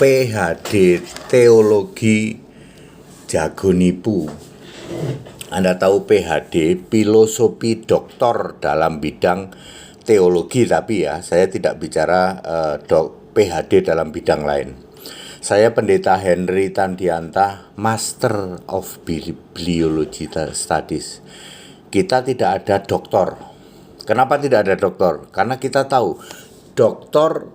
PhD Teologi Jago Nipu. Anda tahu PhD, filosofi doktor dalam bidang teologi, tapi ya saya tidak bicara PhD dalam bidang lain. Saya Pendeta Henry Tandianta, Master of Bibliological Studies. Kita tidak ada doktor. Kenapa tidak ada doktor? Karena kita tahu doktor,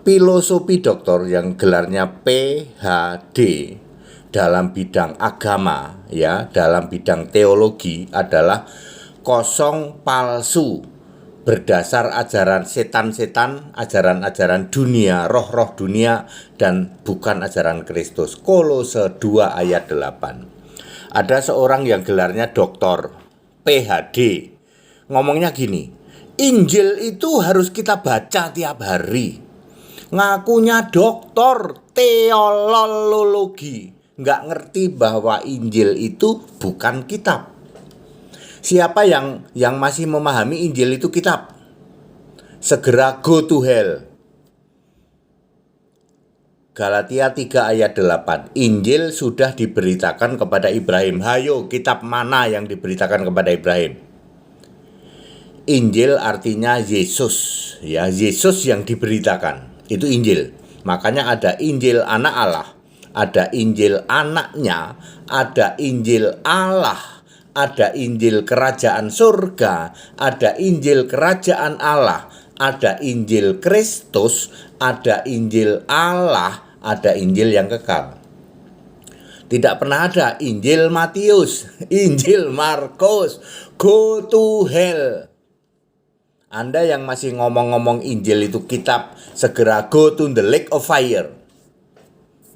filosofi doktor yang gelarnya PhD dalam bidang agama, ya, dalam bidang teologi adalah kosong, palsu, berdasar ajaran setan-setan, ajaran-ajaran dunia, roh-roh dunia, dan bukan ajaran Kristus. Kolose 2 ayat 8. Ada seorang yang gelarnya doktor, PhD, ngomongnya gini, Injil itu harus kita baca tiap hari. Ngakunya doktor teologi, nggak ngerti bahwa Injil itu bukan kitab. Siapa yang masih memahami Injil itu kitab, segera go to hell. Galatia 3 ayat 8. Injil sudah diberitakan kepada Ibrahim. Hayo, kitab mana yang diberitakan kepada Ibrahim? Injil artinya Yesus, ya, Yesus yang diberitakan. Itu Injil. Makanya ada Injil anak Allah, ada Injil anaknya, ada Injil Allah, ada Injil kerajaan surga, ada Injil kerajaan Allah, ada Injil Kristus, ada Injil Allah, ada Injil yang kekal. Tidak pernah ada Injil Matius, Injil Markus, go to hell. Anda yang masih ngomong-ngomong Injil itu kitab, segera go to the lake of fire.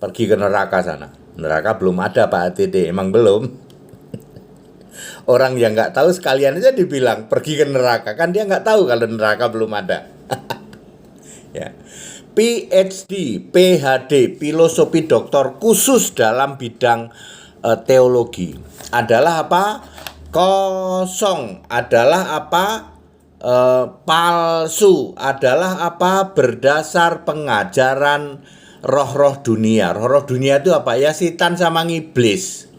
Pergi ke neraka sana. Neraka belum ada Pak ATD, emang belum. Orang yang nggak tahu sekalian aja dibilang pergi ke neraka, kan dia nggak tahu kalau neraka belum ada. Ya. PhD, PhD, filosofi doktor khusus dalam bidang teologi adalah apa? Kosong, adalah apa? Palsu, adalah apa? Berdasar pengajaran roh-roh dunia. Roh-roh dunia itu apa? Ya, setan sama iblis.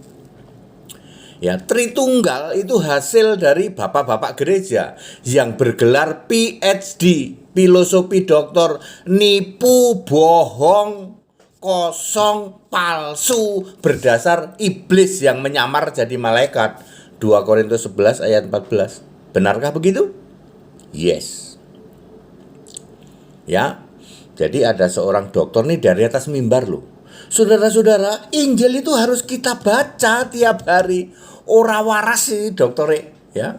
Ya, Tritunggal itu hasil dari bapak-bapak gereja yang bergelar PhD, filosofi doktor, nipu, bohong, kosong, palsu, berdasar iblis yang menyamar jadi malaikat. 2 Korintus 11 ayat 14. Benarkah begitu? Yes. Ya. Jadi ada seorang dokter nih dari atas mimbar loh. Saudara-saudara, Injil itu harus kita baca tiap hari. Ora waras sih dokter, ya.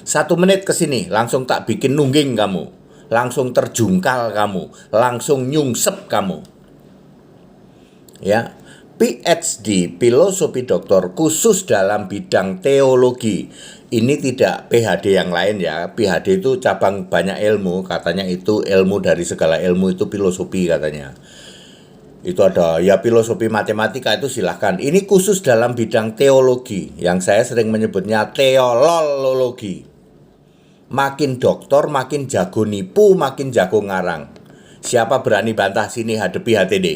1 menit ke sini langsung tak bikin nungging kamu. Langsung terjungkal kamu, langsung nyungsep kamu. Ya. PhD, filosofi doktor khusus dalam bidang teologi. Ini tidak PhD yang lain ya. PhD itu cabang banyak ilmu, katanya itu ilmu dari segala ilmu itu filosofi katanya. Itu ada ya filosofi matematika itu silahkan. Ini khusus dalam bidang teologi yang saya sering menyebutnya teolologi. Makin doktor makin jago nipu, makin jago ngarang. Siapa berani bantah sini hadapi HTD?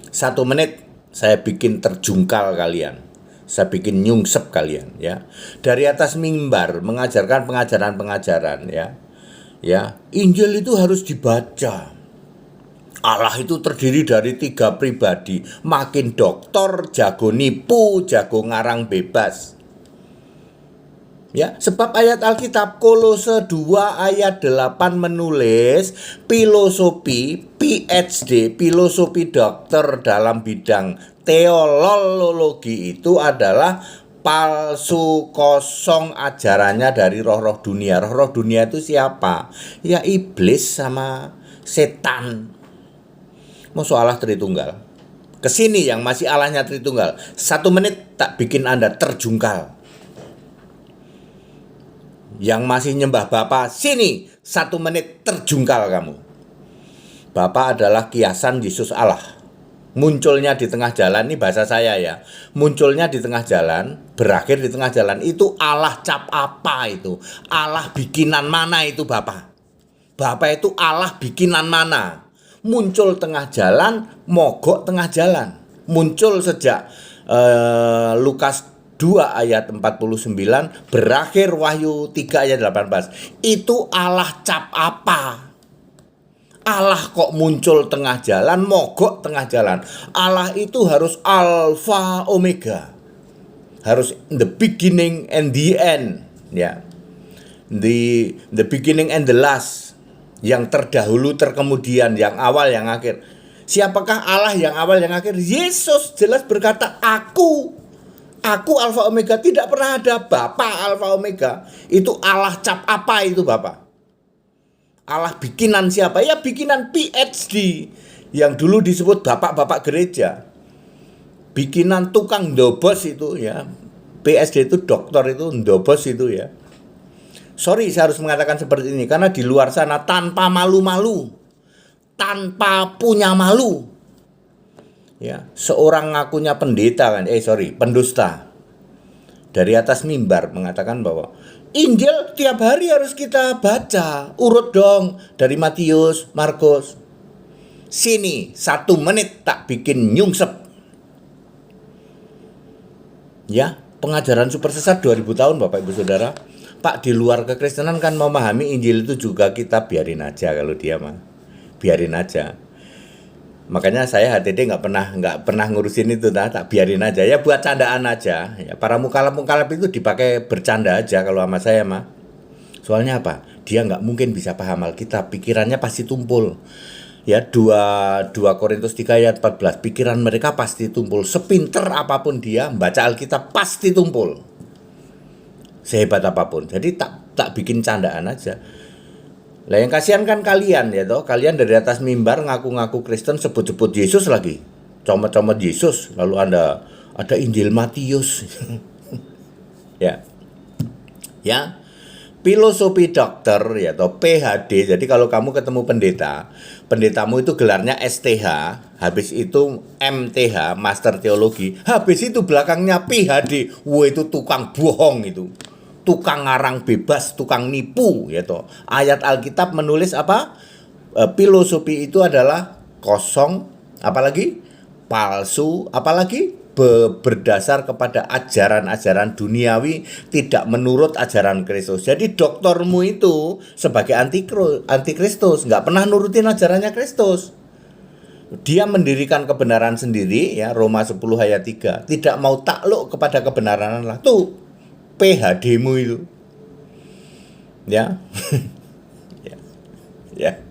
1 menit saya bikin terjungkal kalian. Saya bikin nyungsep kalian, ya. Dari atas mimbar mengajarkan pengajaran-pengajaran, ya. Ya, Injil itu harus dibaca. Allah itu terdiri dari 3 pribadi. Makin doktor, jago nipu, jago ngarang bebas. Ya, sebab ayat Alkitab Kolose 2 ayat 8 menulis filosofi, PhD, filosofi dokter dalam bidang teolologi itu adalah palsu, kosong, ajarannya dari roh-roh dunia. Roh-roh dunia itu siapa? Ya iblis sama setan. Mau Allah Tritunggal. Kesini yang masih Allahnya Tritunggal. 1 menit tak bikin Anda terjungkal. Yang masih nyembah Bapa, sini 1 menit terjungkal kamu. Bapa adalah kiasan Yesus Allah. Munculnya di tengah jalan, ini bahasa saya ya. Munculnya di tengah jalan, berakhir di tengah jalan. Itu Allah cap apa itu? Allah bikinan mana itu Bapa? Bapa itu Allah bikinan mana? muncul tengah jalan, mogok tengah jalan. Muncul sejak Lukas 2 ayat 49, berakhir Wahyu 3 ayat 18. Itu Allah cap apa? Allah kok muncul tengah jalan, mogok tengah jalan. Allah itu harus alfa omega. Harus the beginning and the end, ya. The beginning and the last. Yang terdahulu terkemudian, yang awal yang akhir. Siapakah Allah yang awal yang akhir? Yesus jelas berkata, Aku alfa omega. Tidak pernah ada Bapa alfa omega. Itu Allah cap apa itu Bapak? Allah bikinan siapa? Ya bikinan PhD yang dulu disebut bapak-bapak gereja. Bikinan tukang ndobos itu ya. PhD itu doktor itu ndobos itu ya. Sorry saya harus mengatakan seperti ini karena di luar sana tanpa malu-malu, tanpa punya malu. Ya, seorang ngakunya pendeta kan, pendusta. Dari atas mimbar mengatakan bahwa Injil tiap hari harus kita baca. Urut dong dari Matius, Markus. Sini 1 menit tak bikin nyungsep. Ya, pengajaran super sesat 2000 tahun Bapak Ibu Saudara. Pak, di luar kekristenan kan memahami Injil itu juga kita biarin aja kalau dia mah. Biarin aja. Makanya saya HTD nggak pernah ngurusin itu, tak biarin aja ya, buat candaan aja ya. Para mukalaf itu dipakai bercanda aja kalau sama saya mah. Soalnya apa? Dia nggak mungkin bisa paham Alkitab, pikirannya pasti tumpul ya. 2 Korintus 3 ayat 14, pikiran mereka pasti tumpul. Sepinter apapun dia baca Alkitab pasti tumpul, sehebat apapun. Jadi tak bikin candaan aja. Lah yang kasihan kan kalian ya toh, kalian dari atas mimbar ngaku-ngaku Kristen, sebut-sebut Yesus lagi, comot-comot Yesus, lalu ada Injil Matius. ya filosofi dokter ya toh, PhD. Jadi kalau kamu ketemu pendetamu itu gelarnya STH, habis itu MTH, Master Teologi, habis itu belakangnya PhD. Wah, itu tukang bohong itu. Tukang ngarang bebas, tukang nipu ya toh. Ayat Alkitab menulis apa? Filosofi itu adalah kosong, apalagi palsu, apalagi berdasar kepada ajaran-ajaran duniawi, tidak menurut ajaran Kristus. Jadi doktormu itu sebagai antikristus, nggak pernah nurutin ajarannya Kristus. Dia mendirikan kebenaran sendiri ya, Roma 10 ayat 3, tidak mau takluk kepada kebenaran Allah. Tuh PhD-mu itu. Ya. ya.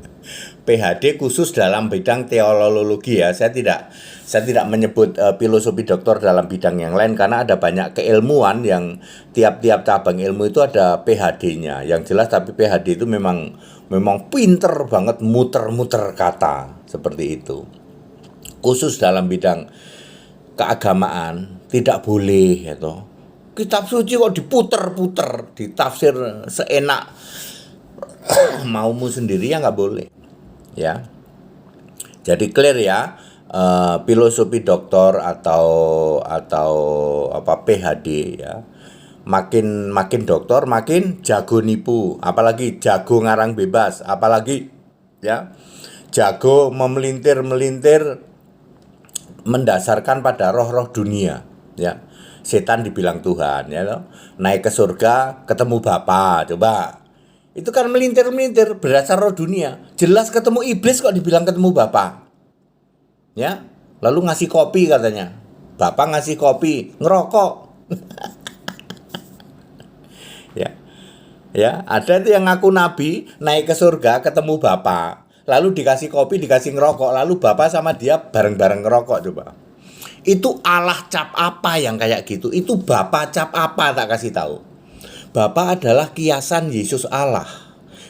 PhD khusus dalam bidang teologi ya. Saya tidak menyebut filosofi doktor dalam bidang yang lain karena ada banyak keilmuan yang tiap-tiap cabang ilmu itu ada PhD-nya. Yang jelas tapi PhD itu memang pinter banget muter-muter kata seperti itu. Khusus dalam bidang keagamaan tidak boleh ya toh. Kitab suci kok diputer-puter, ditafsir seenak maumu sendiri ya, nggak boleh. Ya, jadi clear ya, filosofi doktor atau apa PhD ya, makin doktor makin jago nipu, apalagi jago ngarang bebas, apalagi ya jago memelintir mendasarkan pada roh-roh dunia ya. Setan dibilang Tuhan ya loh. Naik ke surga ketemu Bapa, coba. Itu kan melintir berdasar roh dunia. Jelas ketemu iblis kok dibilang ketemu Bapa. Ya. Lalu ngasih kopi katanya. Bapa ngasih kopi, ngerokok. Ya, ada itu yang ngaku nabi, naik ke surga ketemu Bapa. Lalu dikasih kopi, dikasih ngerokok, lalu Bapa sama dia bareng-bareng ngerokok, coba. Itu Allah cap apa yang kayak gitu? Itu Bapa cap apa, tak kasih tahu. Bapa adalah kiasan Yesus Allah.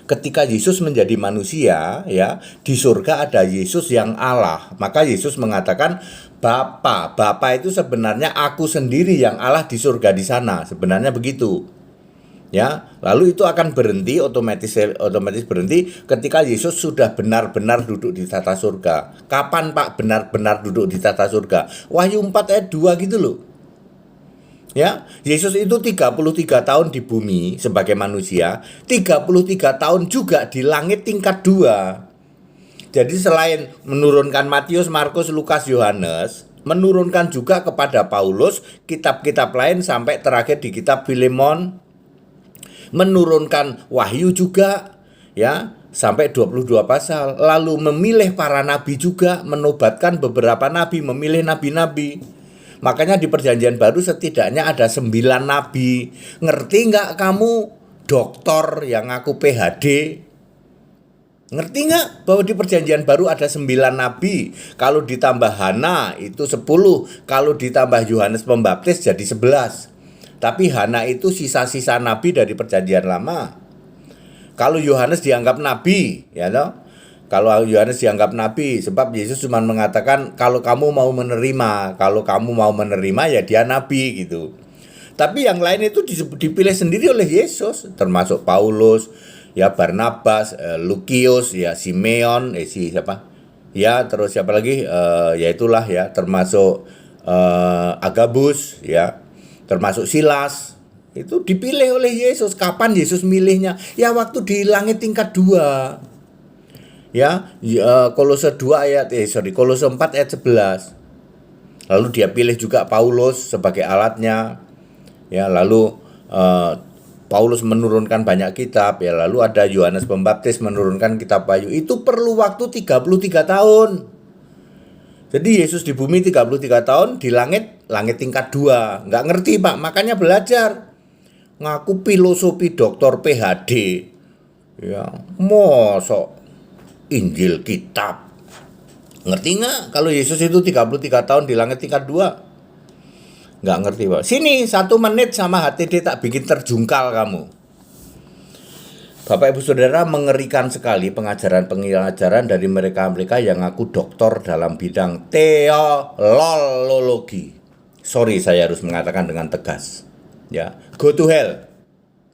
Ketika Yesus menjadi manusia, ya, di surga ada Yesus yang Allah. Maka Yesus mengatakan, Bapa itu sebenarnya aku sendiri yang Allah di surga di sana. Sebenarnya begitu. Ya, lalu itu akan berhenti otomatis berhenti ketika Yesus sudah benar-benar duduk di tata surga. Kapan Pak benar-benar duduk di tata surga? Wahyu 4 ayat 2 gitu loh. Ya, Yesus itu 33 tahun di bumi sebagai manusia, 33 tahun juga di langit tingkat 2. Jadi selain menurunkan Matius, Markus, Lukas, Yohanes, menurunkan juga kepada Paulus kitab-kitab lain sampai terakhir di kitab Filemon, menurunkan Wahyu juga ya sampai 22 pasal, lalu memilih para nabi juga, menobatkan beberapa nabi, memilih nabi-nabi. Makanya di perjanjian baru setidaknya ada 9 nabi. Ngerti nggak kamu doktor yang ngaku PhD? Ngerti nggak bahwa di perjanjian baru ada 9 nabi? Kalau ditambah Hana itu 10, kalau ditambah Yohanes Pembaptis jadi 11. Tapi Hana itu sisa-sisa nabi dari perjanjian lama. Kalau Yohanes dianggap nabi, ya toh? Kalau Yohanes dianggap nabi, sebab Yesus cuma mengatakan kalau kamu mau menerima ya dia nabi gitu. Tapi yang lain itu dipilih sendiri oleh Yesus, termasuk Paulus, ya Barnabas, Lukius, ya Simeon, siapa? Ya terus siapa lagi? Ya itulah ya, termasuk Agabus, ya, termasuk Silas. Itu dipilih oleh Yesus. Kapan Yesus milihnya? Ya waktu di langit tingkat 2. Ya, Kolose 4 ayat 11. Lalu dia pilih juga Paulus sebagai alatnya. Ya, lalu Paulus menurunkan banyak kitab, ya, lalu ada Yohanes Pembaptis menurunkan kitab Wahyu. Itu perlu waktu 33 tahun. Jadi Yesus di bumi 33 tahun, di langit tingkat 2. Nggak ngerti, Pak, makanya belajar. Ngaku filosofi doktor PhD. Ya, mosok Injil kitab. Ngerti nggak kalau Yesus itu 33 tahun di langit tingkat 2? Nggak ngerti, Pak. Sini 1 menit sama HTD tak bikin terjungkal kamu. Bapak Ibu Saudara, mengerikan sekali pengajaran dari mereka yang ngaku doktor dalam bidang teologi. Sorry, saya harus mengatakan dengan tegas. Ya, go to hell.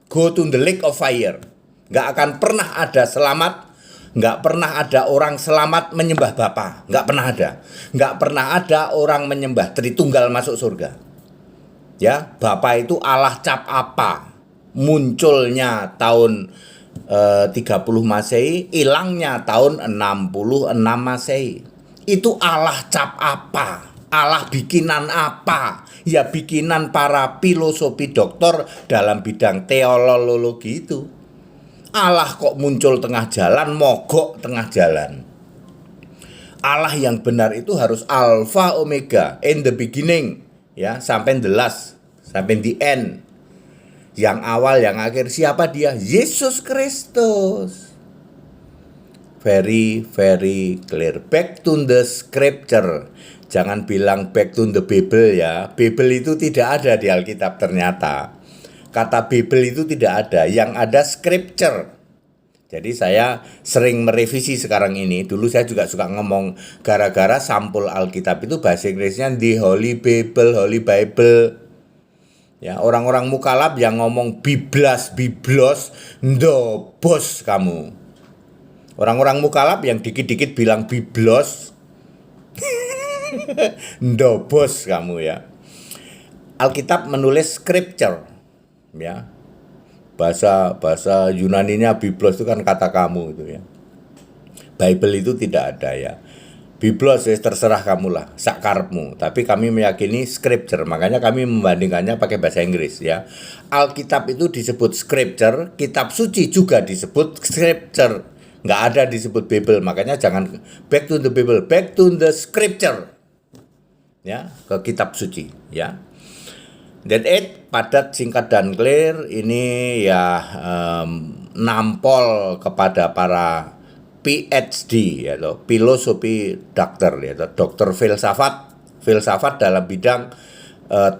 Go to the lake of fire. Nggak akan pernah ada selamat. Nggak pernah ada orang selamat menyembah Bapa. Nggak pernah ada. Nggak pernah ada orang menyembah Tritunggal masuk surga. Ya, Bapa itu Allah cap apa? Munculnya tahun 30 Masehi, hilangnya tahun 66 Masehi. Itu Allah cap apa? Allah bikinan apa? Ya bikinan para filosofi doktor dalam bidang teologi itu. Allah kok muncul tengah jalan, mogok tengah jalan. Allah yang benar itu harus alpha omega, in the beginning, ya, sampai the last, sampai the end. Yang awal, yang akhir, siapa dia? Yesus Kristus. Very, very clear. Back to the scripture. Jangan bilang back to the Bible ya. Bible itu tidak ada di Alkitab ternyata. Kata Bible itu tidak ada, yang ada scripture. Jadi saya sering merevisi sekarang ini. Dulu saya juga suka ngomong gara-gara sampul Alkitab itu bahasa Inggrisnya the Holy Bible, Holy Bible. Ya, orang-orang mukalab yang ngomong biblos, ndobos kamu. Orang-orang mukalab yang dikit-dikit bilang biblos, ndobos kamu ya. Alkitab menulis scripture. Ya, bahasa Yunaninya biblos itu kan kata kamu itu ya. Bible itu tidak ada ya. Biblos ya terserah kamu lah, sakarepmu. Tapi kami meyakini scripture, makanya kami membandingkannya pakai bahasa Inggris ya. Alkitab itu disebut scripture, kitab suci juga disebut scripture. Nggak ada disebut Bible, makanya jangan back to the Bible, back to the scripture. Ya, ke kitab suci ya. That it, padat, singkat, dan clear. Ini ya nampol kepada para PhD, yaitu filosofi dokter, yaitu dokter filsafat dalam bidang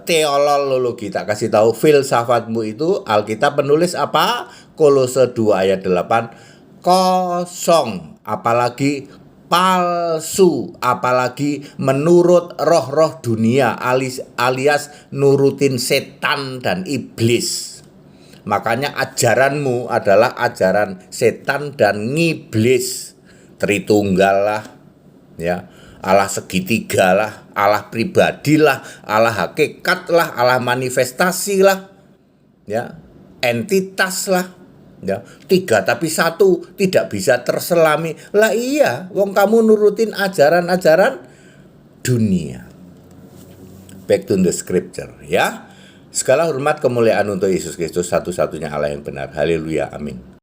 teologi. Tak kasih tahu filsafatmu itu Alkitab menulis apa? Kolose 2 ayat 8, kosong, apalagi palsu, apalagi menurut roh-roh dunia alias nurutin setan dan iblis. Makanya ajaranmu adalah ajaran setan dan ngiblis. Tritunggal lah, ya, Allah segitiga lah, Allah pribadi lah, Allah hakikat lah, Allah manifestasi lah, ya, entitas lah. Ya, 3 tapi 1 tidak bisa terselami. Lah iya, wong kamu nurutin ajaran-ajaran dunia. Back to the scripture ya. Segala hormat kemuliaan untuk Yesus Kristus, satu-satunya Allah yang benar. Haleluya, amin.